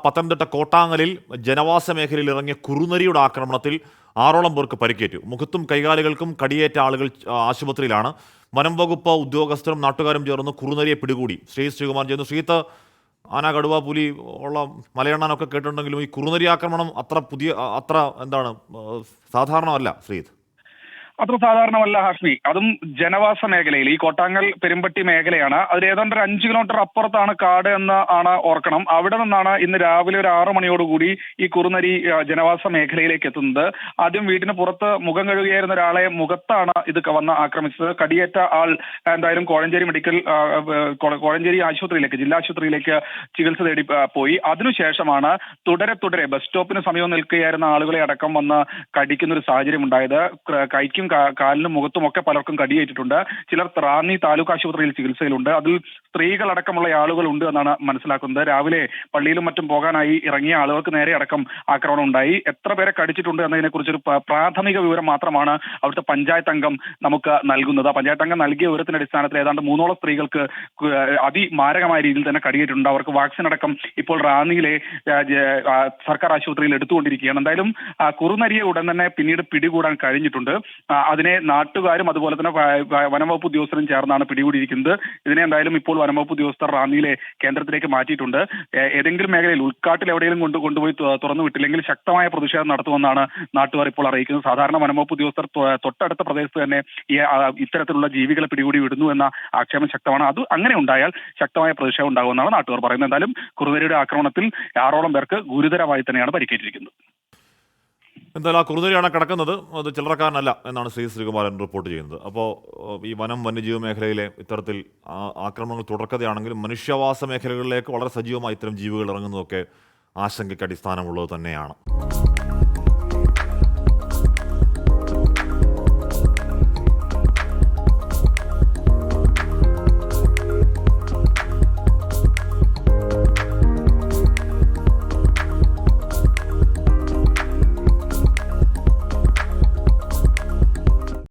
പത്തനംതിട്ട കോട്ടാങ്ങലിൽ ജനവാസ മേഖലയിൽ ഇറങ്ങിയ കുറുനരിയുടെ ആക്രമണത്തിൽ 6ഓളം പേർക്ക് പരിക്കേറ്റു. മുഖത്തും കൈകാലുകൾക്കും കടിയേറ്റ ആളുകൾ ആശുപത്രിയിലാണ്. വനം വകുപ്പ് ഉദ്യോഗസ്ഥരും നാട്ടുകാരും ചേർന്ന് കുറുനരിയെ പിടികൂടി. ശ്രീകുമാർ ചെയ്യുന്നു. ശ്രീത്ത്, ആന, കടുവ, പുലി ഉള്ള മലയെണ്ണാനൊക്കെ കേട്ടിട്ടുണ്ടെങ്കിലും ഈ കുറുനരി ആക്രമണം അത്ര എന്താണ് സാധാരണമല്ല ശ്രീത്ത്. അത്ര സാധാരണമല്ല ഹാഷ്മി. അതും ജനവാസ മേഖലയിൽ, ഈ കോട്ടാങ്ങൽ പെരുമ്പട്ടി മേഖലയാണ്. അതിൽ ഏതാണ്ട് ഒരു 5 കിലോമീറ്റർ അപ്പുറത്താണ് കാട് എന്ന് ആണ് ഓർക്കണം. അവിടെ നിന്നാണ് ഇന്ന് രാവിലെ ഒരു 6 മണിയോടുകൂടി ഈ കുറുനരി ജനവാസ മേഖലയിലേക്ക് എത്തുന്നത്. ആദ്യം വീടിന് പുറത്ത് മുഖം കഴുകുകയായിരുന്ന ഒരാളെ മുഖത്താണ് ഇത് വന്ന് ആക്രമിച്ചത്. കടിയേറ്റ ആൾ എന്തായാലും കോഴഞ്ചേരി ആശുപത്രിയിലേക്ക്, ജില്ലാ ആശുപത്രിയിലേക്ക് ചികിത്സ തേടി പോയി. അതിനുശേഷമാണ് തുടരെ ബസ് സ്റ്റോപ്പിന് സമീപം നിൽക്കുകയായിരുന്ന ആളുകളെ അടക്കം വന്ന് കടിക്കുന്ന ഒരു സാഹചര്യം ഉണ്ടായത്. കൈക്കും കാലിനും മുഖത്തും ഒക്കെ പലർക്കും കടിയേറ്റിട്ടുണ്ട്. ചിലർ റാന്നി താലൂക്ക് ആശുപത്രിയിൽ ചികിത്സയിലുണ്ട്. അതിൽ സ്ത്രീകളടക്കമുള്ള ആളുകളുണ്ട് എന്നാണ് മനസ്സിലാക്കുന്നത്. രാവിലെ പള്ളിയിലും മറ്റും പോകാനായി ഇറങ്ങിയ ആളുകൾക്ക് നേരെ അടക്കം ആക്രമണം ഉണ്ടായി. എത്ര പേരെ കടിച്ചിട്ടുണ്ട് എന്നതിനെ കുറിച്ചൊരു പ്രാഥമിക വിവരം മാത്രമാണ് അവിടുത്തെ പഞ്ചായത്ത് അംഗം നമുക്ക് നൽകുന്നത്. പഞ്ചായത്ത് അംഗം നൽകിയ വിവരത്തിന്റെ അടിസ്ഥാനത്തിൽ ഏതാണ്ട് 3ഓളം സ്ത്രീകൾക്ക് അതിമാരകമായ രീതിയിൽ തന്നെ കടിയേറ്റിട്ടുണ്ട്. അവർക്ക് വാക്സിൻ അടക്കം ഇപ്പോൾ റാന്നിയിലെ സർക്കാർ ആശുപത്രിയിൽ എടുത്തുകൊണ്ടിരിക്കുകയാണ്. എന്തായാലും കുറുനരിയെ ഉടൻ തന്നെ പിന്നീട് പിടികൂടാൻ കഴിഞ്ഞിട്ടുണ്ട്. അതിനെ നാട്ടുകാരും അതുപോലെ തന്നെ വനംവകുപ്പ് ഉദ്യോഗസ്ഥരും ചേർന്നാണ് പിടികൂടിയിരിക്കുന്നത്. ഇതിനെ എന്തായാലും ഇപ്പോൾ വനംവകുപ്പ് ഉദ്യോഗസ്ഥർ റാന്നിയിലെ കേന്ദ്രത്തിലേക്ക് മാറ്റിയിട്ടുണ്ട്. ഏതെങ്കിലും മേഖലയിൽ ഉൾക്കാട്ടിൽ എവിടെയെങ്കിലും കൊണ്ടുപോയി തുറന്നു വിട്ടില്ലെങ്കിൽ ശക്തമായ പ്രതിഷേധം നടത്തുമെന്നാണ് നാട്ടുകാർ ഇപ്പോൾ അറിയിക്കുന്നത്. സാധാരണ വനംവകുപ്പ് ഉദ്യോഗസ്ഥർ തൊട്ടടുത്ത പ്രദേശത്ത് തന്നെ ഇത്തരത്തിലുള്ള ജീവികളെ പിടികൂടി വിടുന്നു എന്ന ആക്ഷേപം ശക്തമാണ്. അത് അങ്ങനെ ഉണ്ടായാൽ ശക്തമായ പ്രതിഷേധം ഉണ്ടാകുമെന്നാണ് നാട്ടുകാർ പറയുന്നത്. എന്തായാലും കുറുനരിയുടെ ആക്രമണത്തിൽ 6ഓളം പേർക്ക് ഗുരുതരമായി തന്നെയാണ് പരിക്കേറ്റിരിക്കുന്നത്. എന്തായാലും ആ കുറുനരിയാണ് കിടക്കുന്നത്. അത് ചില്ലറക്കാരനല്ല എന്നാണ് ശ്രീകുമാരൻ റിപ്പോർട്ട് ചെയ്യുന്നത്. അപ്പോൾ ഈ വന്യജീവ മേഖലയിലെ ഇത്തരത്തിൽ ആക്രമണങ്ങൾ തുടർക്കഥയാണെങ്കിലും മനുഷ്യവാസ മേഖലകളിലേക്ക് വളരെ സജീവമായി ഇത്തരം ജീവികൾ ഇറങ്ങുന്നതൊക്കെ ആശങ്കയ്ക്ക് അടിസ്ഥാനമുള്ളത് തന്നെയാണ്.